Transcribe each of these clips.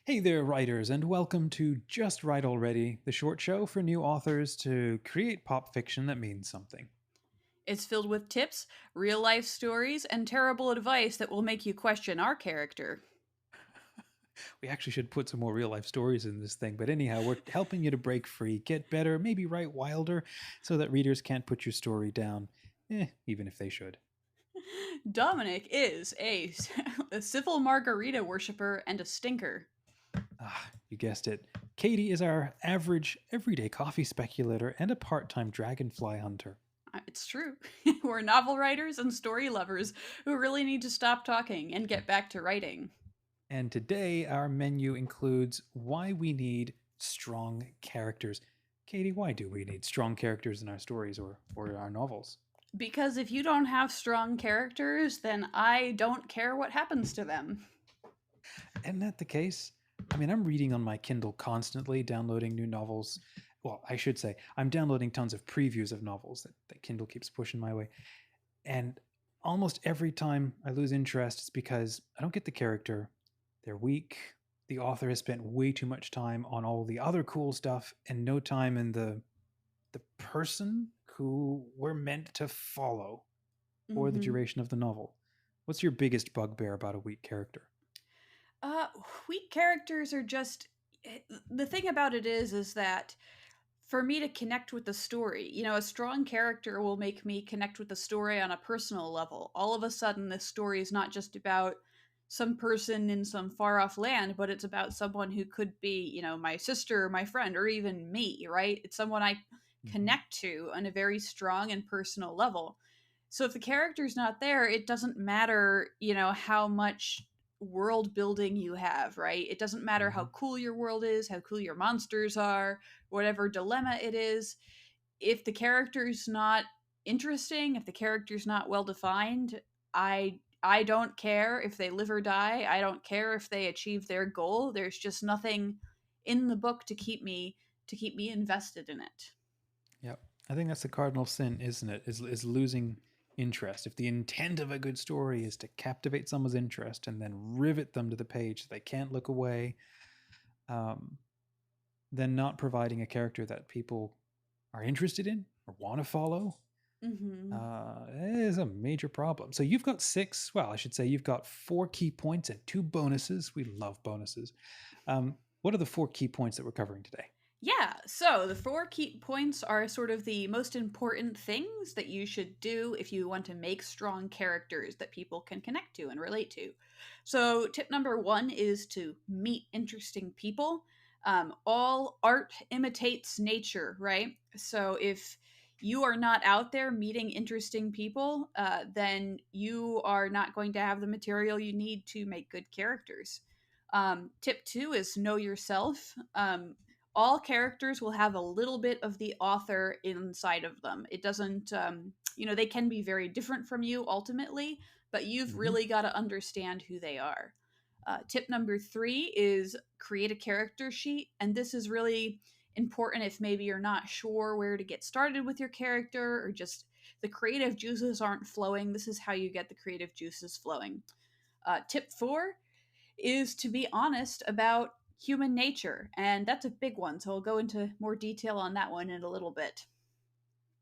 Hey there, writers, and welcome to Just Write Already, the short show for new authors to create pop fiction that means something. It's filled with tips, real life stories, and terrible advice that will make you question our character. We actually should put some more real life stories in this thing, but anyhow, we're helping you to break free, get better, maybe write wilder, so that readers can't put your story down, even if they should. Dominic is a civil margarita worshiper and a stinker. Ah, you guessed it. Katie is our average, everyday coffee speculator and a part time dragonfly hunter. It's true. We're novel writers and story lovers who really need to stop talking and get back to writing. And today, our menu includes why we need strong characters. Katie, why do we need strong characters in our stories or our novels? Because if you don't have strong characters, then I don't care what happens to them. Isn't that the case? I mean, I'm reading on my Kindle constantly, downloading new novels. Well, I should say, I'm downloading tons of previews of novels that Kindle keeps pushing my way. And almost every time I lose interest, it's because I don't get the character. They're weak. The author has spent way too much time on all the other cool stuff and no time in the person who we're meant to follow for the Mm-hmm. duration of the novel. What's your biggest bugbear about a weak character? Uh, Weak characters are just the thing about it is that for me to connect with the story, a strong character will make me connect with the story on a personal level. All of a sudden, this story is not just about some person in some far off land, but it's about someone who could be, my sister, or my friend, or even me, right? It's someone I Mm-hmm. connect to on a very strong and personal level. So if the character's not there, it doesn't matter, how much world building you have, right? It doesn't matter how Mm-hmm. cool your world is, how cool your monsters are, whatever dilemma it is. If the character's not interesting, if the character's not well defined, I don't care if they live or die. I don't care if they achieve their goal. There's just nothing in the book to keep me invested in it. Yep. I think that's the cardinal sin, isn't it? Is losing interest. If the intent of a good story is to captivate someone's interest and then rivet them to the page so they can't look away, um, then not providing a character that people are interested in or want to follow Mhm. is a major problem. So you've got six, well, I should say you've got 4 key points and 2 bonuses. We love bonuses. What are the 4 key points that we're covering today? Yeah, so the four key points are sort of the most important things that you should do if you want to make strong characters that people can connect to and relate to. So, tip number one is to meet interesting people. All art imitates nature, right? So, if you are not out there meeting interesting people, then you are not going to have the material you need to make good characters. Tip two is know yourself. All characters will have a little bit of the author inside of them. It doesn't, they can be very different from you ultimately, but you've Mm-hmm. really got to understand who they are. Tip number three is create a character sheet. And this is really important if maybe you're not sure where to get started with your character or just the creative juices aren't flowing. This is how you get the creative juices flowing. Tip four is to be honest about human nature. And that's a big one. So I'll go into more detail on that one in a little bit.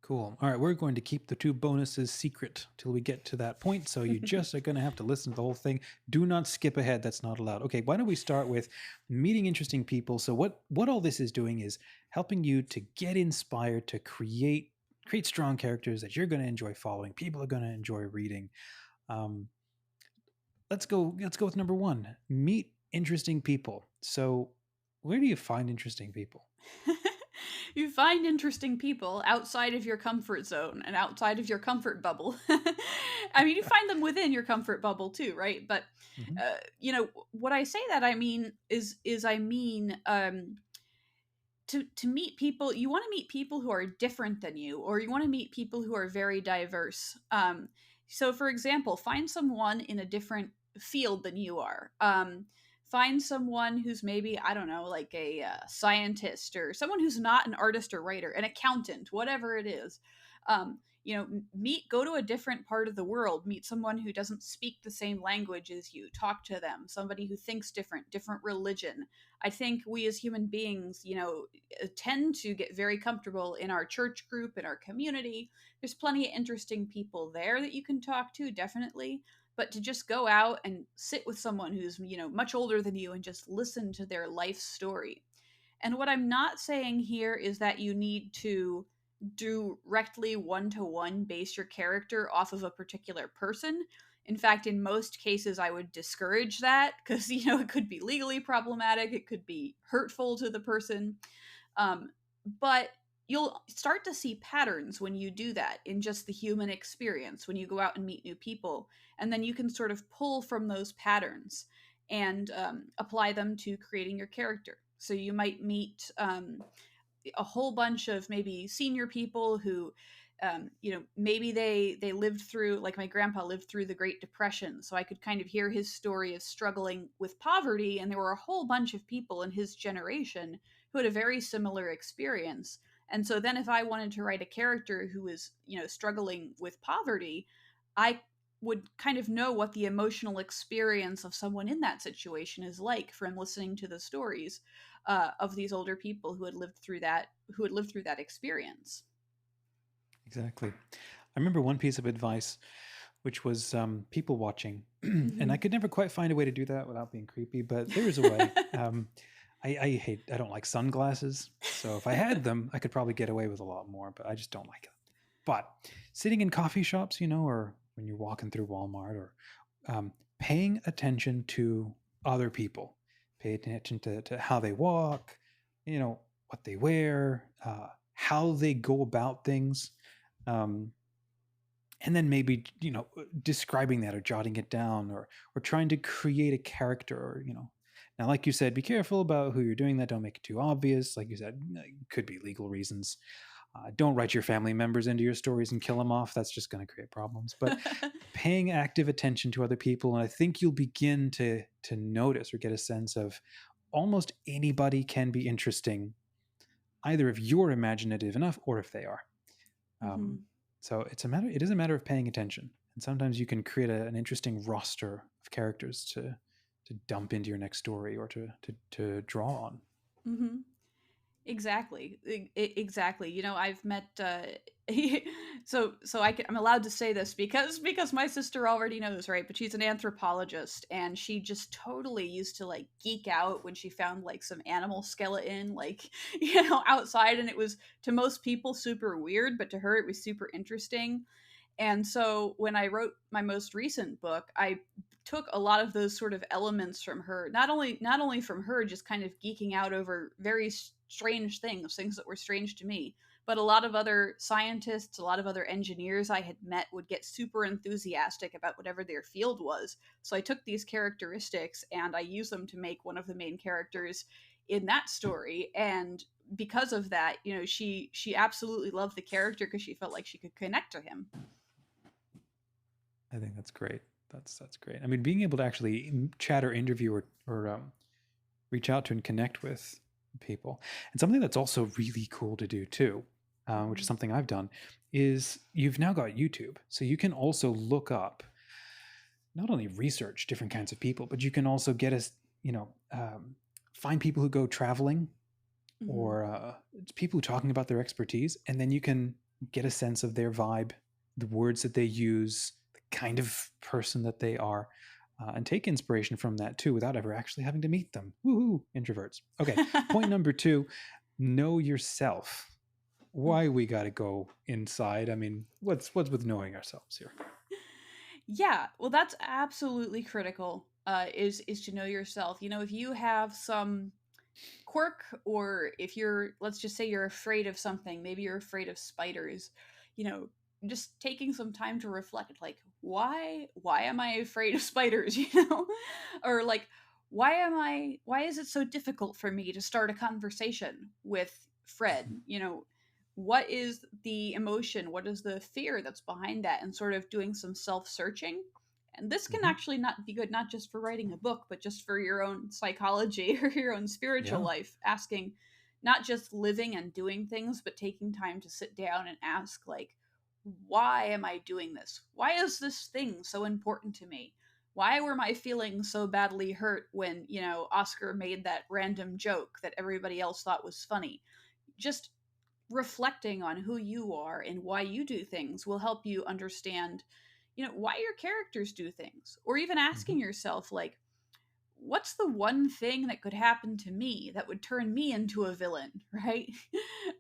Cool. All right, we're going to keep the 2 bonuses secret till we get to that point. So you just are going to have to listen to the whole thing. Do not skip ahead. That's not allowed. Okay, why don't we start with meeting interesting people? So what all this is doing is helping you to get inspired to create strong characters that you're going to enjoy following. People are going to enjoy reading. Um, let's go with number one. Meet interesting people. So where do you find interesting people? You find interesting people outside of your comfort zone and outside of your comfort bubble. I mean, you find them within your comfort bubble too, right? But Mhm. what I say that I mean is I mean to meet people. You want to meet people who are different than you, or you want to meet people who are very diverse. So, for example, find someone in a different field than you are. Find someone who's maybe, I don't know, like a scientist or someone who's not an artist or writer, an accountant, whatever it is. go to a different part of the world, meet someone who doesn't speak the same language as you, talk to them, somebody who thinks different religion. I think we as human beings, tend to get very comfortable in our church group, in our community. There's plenty of interesting people there that you can talk to, definitely. But to just go out and sit with someone who's, much older than you and just listen to their life story. And what I'm not saying here is that you need to directly one-to-one base your character off of a particular person. In fact, in most cases, I would discourage that because, it could be legally problematic, it could be hurtful to the person. But you'll start to see patterns when you do that in just the human experience, when you go out and meet new people. And then you can sort of pull from those patterns and apply them to creating your character. So you might meet a whole bunch of maybe senior people who maybe they lived through, like my grandpa lived through the Great Depression, so I could kind of hear his story of struggling with poverty, and there were a whole bunch of people in his generation who had a very similar experience. And so then if I wanted to write a character who was struggling with poverty, I would kind of know what the emotional experience of someone in that situation is like from listening to the stories of these older people who had lived through that experience. Exactly. I remember one piece of advice, which was people watching. And I Mhm. could never quite find a way to do that without being creepy, but there is a way. I don't like sunglasses. So if I had them, I could probably get away with a lot more, but I just don't like them. But sitting in coffee shops, or when you're walking through Walmart, or paying attention to other people, pay attention to how they walk, what they wear, how they go about things. Um, and then maybe describing that or jotting it down, or trying to create a character, or now, like you said, be careful about who you're doing that. Don't make it too obvious. Like you said, could be legal reasons. Don't write your family members into your stories and kill them off. That's just going to create problems. But paying active attention to other people, and I think you'll begin to notice or get a sense of almost anybody can be interesting, either if you're imaginative enough or if they are. um, Mhm. so it is a matter of paying attention, and sometimes you can create an interesting roster of characters to dump into your next story, or to draw on. Mhm. Exactly. Exactly. I've met I'm allowed to say this because my sister already knows, right? But she's an anthropologist, and she just totally used to like geek out when she found like some animal skeleton like outside, and it was, to most people, super weird, but to her it was super interesting. And so when I wrote my most recent book, I took a lot of those sort of elements from her, not only from her just kind of geeking out over very strange things that were strange to me, but a lot of other scientists, a lot of other engineers I had met would get super enthusiastic about whatever their field was. So I took these characteristics and I used them to make one of the main characters in that story. And because of that, she absolutely loved the character because she felt like she could connect to him. I think that's great. That's great. I mean, being able to actually chat or interview, or reach out to and connect with people, and something that's also really cool to do too, which is Mhm. something I've done, is you've now got YouTube, so you can also look up, not only research different kinds of people, but you can also get us, find people who go traveling, Mhm. or people talking about their expertise, and then you can get a sense of their vibe, the words that they use, the kind of person that they are, and take inspiration from that too, without ever actually having to meet them. Woohoo, introverts. Okay, point number 2: know yourself. Why we got to go inside? I mean, what's with knowing ourselves here? Yeah, well, that's absolutely critical. Is to know yourself. If you have some quirk, or if you're, let's just say you're afraid of something, maybe you're afraid of spiders, you know, just taking some time to reflect, like, why am I afraid of spiders, or like, why is it so difficult for me to start a conversation with Fred? What is the emotion, what is the fear that's behind that, and sort of doing some self-searching. And this can Hmm. actually not be good, not just for writing a book, but just for your own psychology or your own spiritual Yeah. life. Asking, not just living and doing things, but taking time to sit down and ask, like, why am I doing this? Why is this thing so important to me? Why were my feelings so badly hurt when, Oscar made that random joke that everybody else thought was funny? Just reflecting on who you are and why you do things will help you understand, why your characters do things. Or even Hmm. asking yourself, like, what's the one thing that could happen to me that would turn me into a villain, right?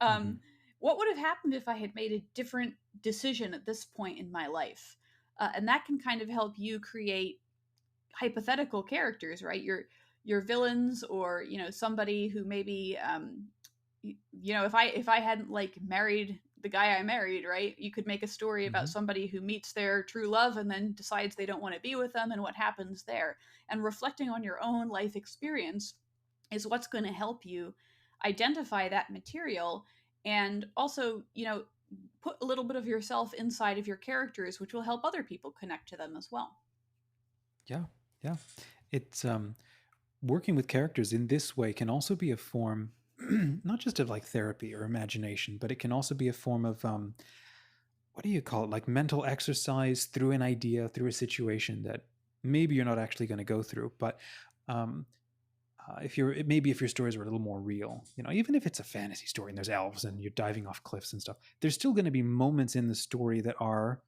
Hmm. um, what would have happened if I had made a different decision at this point in my life? And that can kind of help you create hypothetical characters, right? Your villains, or somebody who maybe if I hadn't like married the guy I married, right? You could make a story about Hmm. somebody who meets their true love and then decides they don't want to be with them, and what happens there. And reflecting on your own life experience is what's going to help you identify that material, and also, put a little bit of yourself inside of your characters, which will help other people connect to them as well. Yeah, yeah. It's working with characters in this way can also be a form, not just of like therapy or imagination, but it can also be a form of what do you call it? Like mental exercise through an idea, through a situation that maybe you're not actually going to go through, but um, if you're maybe if your stories are a little more real, even if it's a fantasy story and there's elves and you're diving off cliffs and stuff, there's still going to be moments in the story that are,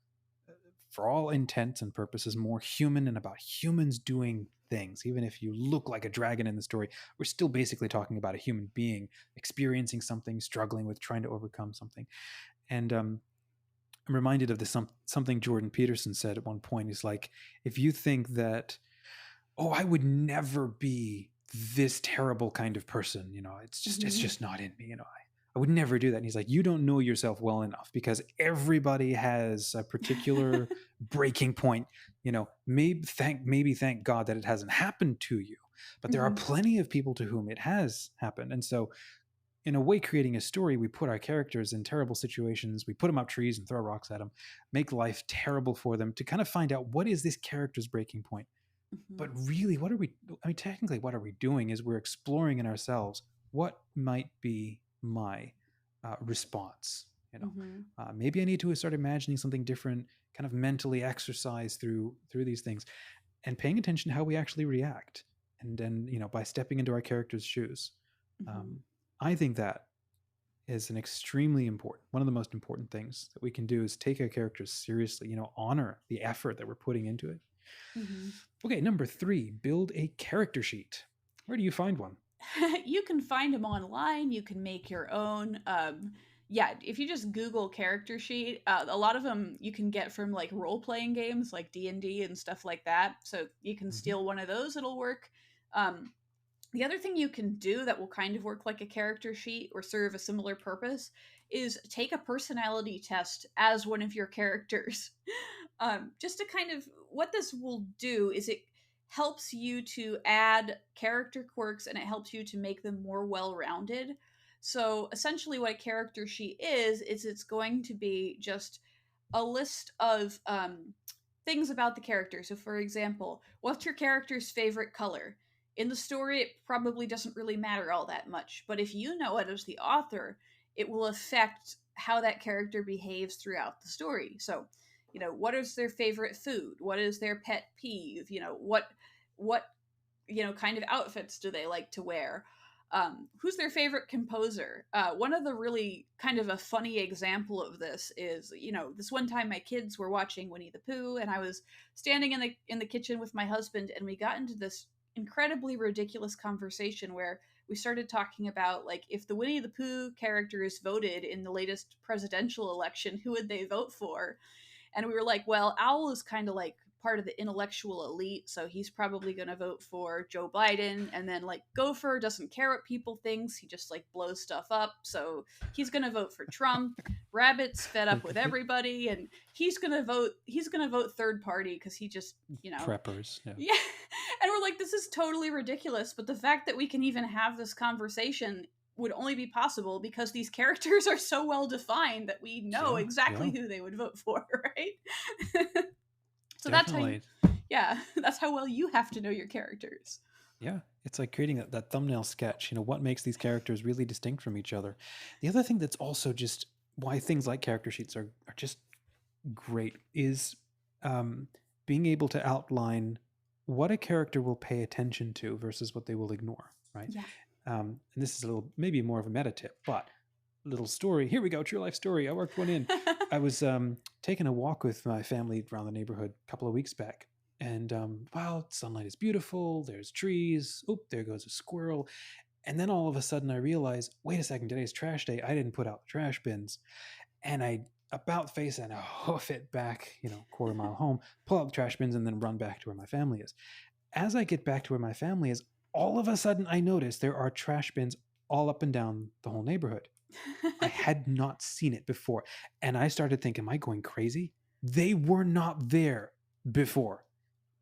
for all intents and purposes, more human and about humans doing things. Even if you look like a dragon in the story, we're still basically talking about a human being experiencing something, struggling with trying to overcome something. And I'm reminded of this something Jordan Peterson said at one point. Is like, if you think that, oh, I would never be this terrible kind of person, it's Hmm. just not in me, I would never do that. And he's like, you don't know yourself well enough, because everybody has a particular breaking point. Maybe thank God that it hasn't happened to you, but there are Hmm. plenty of people to whom it has happened. And so, in a way, creating a story, we put our characters in terrible situations, we put them up trees and throw rocks at them, make life terrible for them, to kind of find out what is this character's breaking point. Hmm. But really, what are we, I mean, technically, what are we doing is we're exploring in ourselves what might be my response. Hmm. Maybe I need to start imagining something different, kind of mentally exercise through these things, and paying attention to how we actually react. And then, by stepping into our character's shoes. Hmm. um, I think that is an extremely important, one of the most important things that we can do, is take our characters seriously, honor the effort that we're putting into it. Hmm. Okay, number 3, build a character sheet. Where do you find one? You can find them online. You can make your own. Yeah, if you just Google character sheet, a lot of them you can get from like role playing games like D&D and stuff like that. So you can Hmm. steal one of those; it'll work. Um, the other thing you can do that will kind of work like a character sheet or serve a similar purpose is take a personality test as one of your characters. Just to kind of, what this will do is it helps you to add character quirks, and it helps you to make them more well rounded. So essentially, what a character sheet is it's going to be just a list of things about the character. So, for example, what's your character's favorite color? In the story, it probably doesn't really matter all that much, but if you know it as the author, it will affect how that character behaves throughout the story. So, what is their favorite food? What is their pet peeve? What kind of outfits do they like to wear? Who's their favorite composer? One of the really kind of a funny example of this is, this one time my kids were watching Winnie the Pooh, and I was standing in the kitchen with my husband, and we got into this incredibly ridiculous conversation where we started talking about, like, if the Winnie the Pooh characters voted in the latest presidential election, who would they vote for? And we were like, well, Owl is kind of like part of the intellectual elite, so he's probably going to vote for Joe Biden. And then, like, Gopher doesn't care what people thinks, he just like blows stuff up, so he's going to vote for Trump. Rabbit's fed up with Okay. everybody, and he's going to vote third party because he just, Preppers. Yeah. yeah. And we're like, this is totally ridiculous, but the fact that we can even have this conversation would only be possible because these characters are so well defined that we know Yeah. exactly Yeah. who they would vote for, right? So that's how you, Definitely. yeah, that's how well you have to know your characters. Yeah. It's like creating that thumbnail sketch, what makes these characters really distinct from each other. The other thing that's also just why things like character sheets are just great is um, being able to outline what a character will pay attention to versus what they will ignore, right? Yeah. And this is a little, maybe more of a meta tip, but little story. Here we go, true life story. I worked one in. I was taking a walk with my family around the neighborhood a couple of weeks back. And wow, sunlight is beautiful. There's trees. Oop, there goes a squirrel. And then all of a sudden I realized, wait a second, today's trash day. I didn't put out the trash bins. And I about face and hoof it back, quarter mile home, pull out the trash bins, and then run back to where my family is. As I get back to where my family is, all of a sudden I notice there are trash bins all up and down the whole neighborhood. I had not seen it before. And I started thinking, am I going crazy? They were not there before.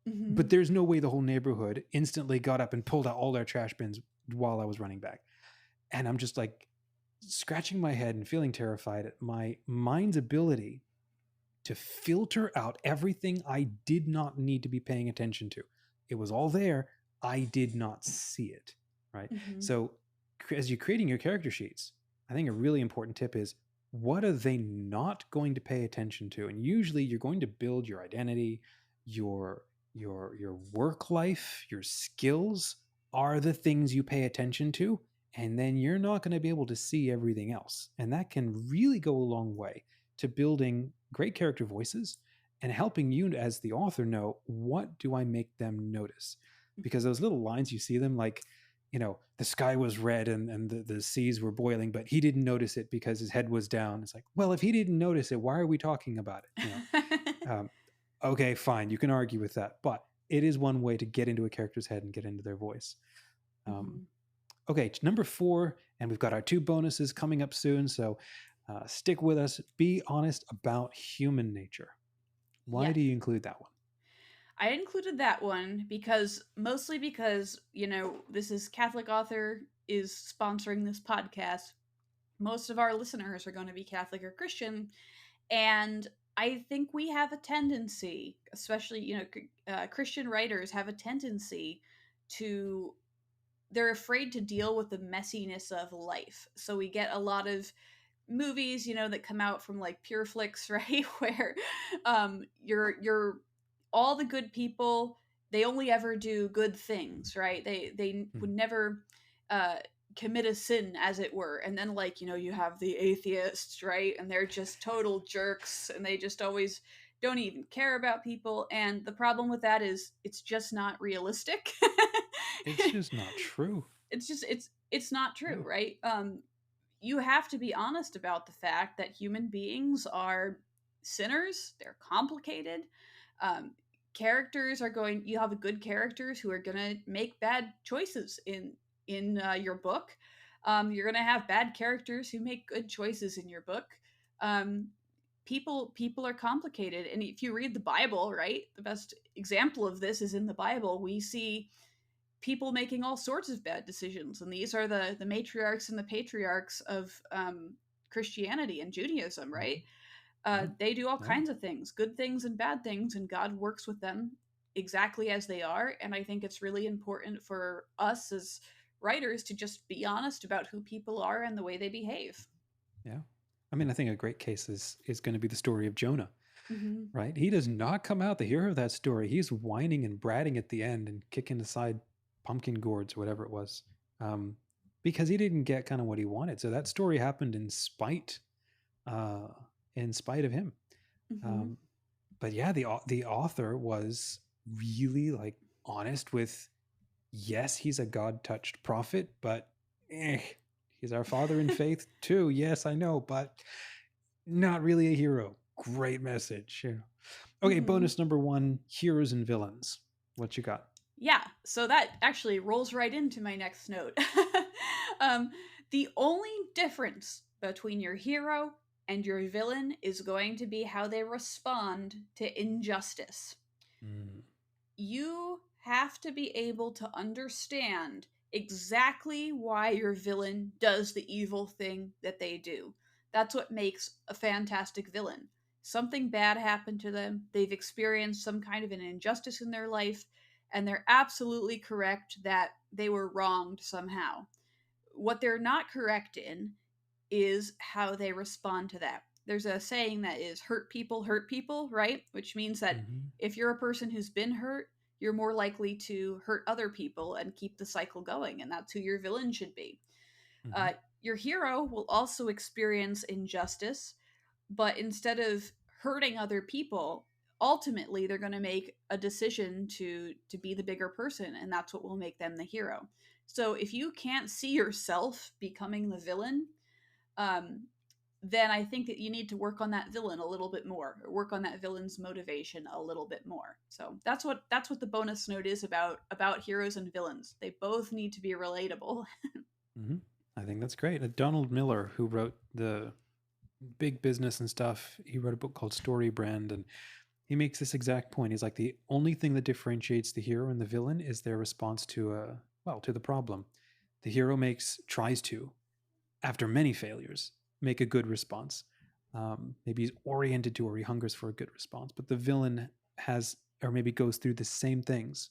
Mm-hmm. But there's no way the whole neighborhood instantly got up and pulled out all their trash bins while I was running back. And I'm just like scratching my head and feeling terrified at my mind's ability to filter out everything I did not need to be paying attention to. It was all there. I did not see it, right? Mm-hmm. So as you're creating your character sheets, I think a really important tip is, what are they not going to pay attention to? And usually you're going to build your identity, your work life, your skills are the things you pay attention to, and then you're not going to be able to see everything else. And that can really go a long way to building great character voices and helping you as the author know, what do I make them notice? Because those little lines, you see them like, the sky was red and the seas were boiling, but he didn't notice it because his head was down. It's like, well, if he didn't notice it, why are we talking about it? Okay, fine. You can argue with that, but it is one way to get into a character's head and get into their voice. Okay, number 4, and we've got our 2 bonuses coming up soon. So stick with us. Be honest about human nature. Why do you include that one? I included that one mostly because, this is Catholic Author is sponsoring this podcast. Most of our listeners are going to be Catholic or Christian. And I think we have a tendency, especially, Christian writers have a tendency they're afraid to deal with the messiness of life. So we get a lot of movies, that come out from like Pure Flix, right? Where you're all the good people, they only ever do good things, right? They would never commit a sin, as it were. And then you have the atheists, right? And they're just total jerks, and they just always don't even care about people. And the problem with that is it's just not realistic. It's just not true. It's not true, right? You have to be honest about the fact that human beings are sinners. They're complicated. You have good characters who are going to make bad choices in your book. You're going to have bad characters who make good choices in your book. People are complicated. And if you read the Bible, right, the best example of this is in the Bible. We see people making all sorts of bad decisions, and these are the matriarchs and the patriarchs of Christianity and Judaism, right? They do all kinds of things, good things and bad things, and God works with them exactly as they are. And I think it's really important for us as writers to just be honest about who people are and the way they behave. Yeah. I mean, I think a great case is going to be the story of Jonah, Mm-hmm. right? He does not come out the hero of that story. He's whining and bratting at the end and kicking aside pumpkin gourds or whatever it was, because he didn't get kind of what he wanted. So that story happened in spite of him. Mm-hmm. But yeah, the author was really like honest with, yes, he's a God-touched prophet, but he's our father in faith too. Yes, I know, but not really a hero. Great message. Yeah. Okay, bonus number 1, heroes and villains. What you got? Yeah, so that actually rolls right into my next note. The only difference between your hero and your villain is going to be how they respond to injustice. You have to be able to understand exactly why your villain does the evil thing that they do. That's what makes a fantastic villain. Something bad happened to them, they've experienced some kind of an injustice in their life, and they're absolutely correct that they were wronged somehow. What they're not correct in is how they respond to that. there's a saying that is hurt people, right? Which means that Hmm. if you're a person who's been hurt, you're more likely to hurt other people and keep the cycle going, and that's who your villain should be. Hmm. Uh, your hero will also experience injustice, but instead of hurting other people, ultimately they're going to make a decision to be the bigger person, and that's what will make them the hero. So if you can't see yourself becoming the villain, um, then I think that you need to work on that villain a little bit more, or work on that villain's motivation a little bit more. So that's what the bonus note is about heroes and villains. They both need to be relatable. Hmm. I think that's great. Donald Miller, who wrote the big business and stuff, he wrote a book called Story Brand, and he makes this exact point. He's like, the only thing that differentiates the hero and the villain is their response to to the problem. The hero tries to, after many failures, make a good response. Maybe he's oriented to, or he hungers for a good response. But the villain has, or maybe goes through the same things,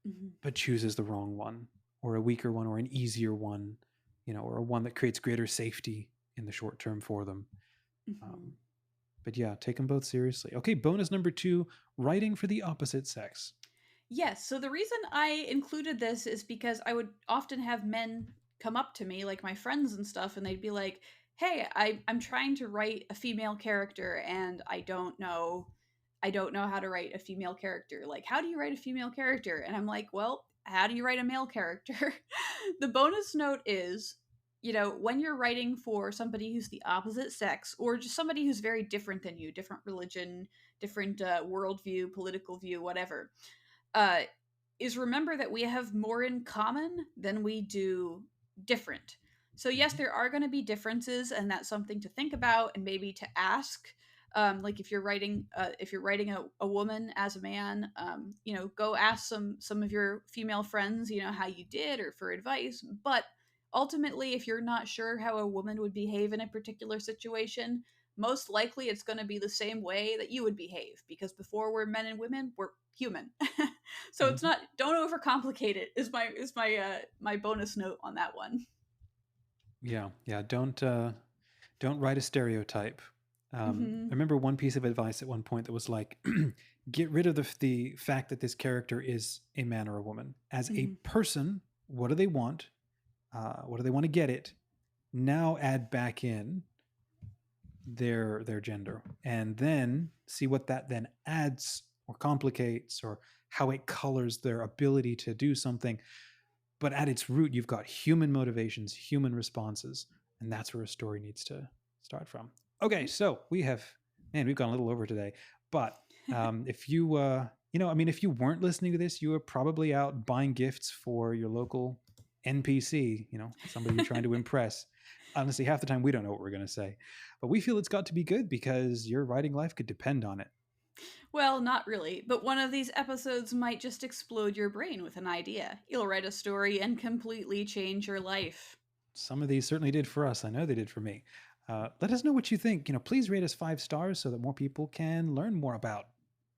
Mhm. but chooses the wrong one, or a weaker one, or an easier one, or one that creates greater safety in the short term for them. Mhm. Um, but yeah, take them both seriously. Okay, bonus number 2, writing for the opposite sex. Yes. So the reason I included this is because I would often have men come up to me, like my friends and stuff, and they'd be like, "Hey, I'm trying to write a female character, and I don't know how to write a female character. Like, how do you write a female character?" And I'm like, "Well, how do you write a male character?" The bonus note is, when you're writing for somebody who's the opposite sex, or just somebody who's very different than you, different religion, different worldview, political view, whatever, uh, is remember that we have more in common than we do different. So yes, Mhm. there are going to be differences, and that's something to think about and maybe to ask. Like if you're writing a woman as a man, go ask some of your female friends, how you did, or for advice. But ultimately, if you're not sure how a woman would behave in a particular situation, most likely it's going to be the same way that you would behave, because before we're men and women, we're human. So it's Mhm. not, don't overcomplicate it, is my bonus note on that one. Yeah, yeah. Don't write a stereotype. I Mhm. remember one piece of advice at one point that was like, get rid of the fact that this character is a man or a woman. As a Mhm. person, what do they want? What do they want to get it? Now add back in their gender, and then see what that then adds or complicates, or how it colors their ability to do something. But at its root, you've got human motivations, human responses, and that's where a story needs to start from. Okay, so we've gone a little over today, but if if you weren't listening to this, you were probably out buying gifts for your local NPC, somebody you're trying to impress. Honestly, half the time we don't know what we're going to say, but we feel it's got to be good because your writing life could depend on it. Well, not really, but one of these episodes might just explode your brain with an idea. You'll write a story and completely change your life. Some of these certainly did for us. I know they did for me. Let us know what you think. Please rate us 5 stars so that more people can learn more about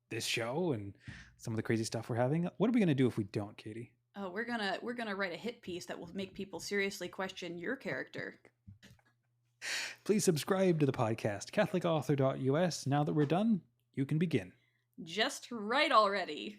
this show and some of the crazy stuff we're having. What are we going to do if we don't, Katie? Oh, we're gonna write a hit piece that will make people seriously question your character. Please subscribe to the podcast, catholicauthor.us. Now that we're done, you can begin. Just right already.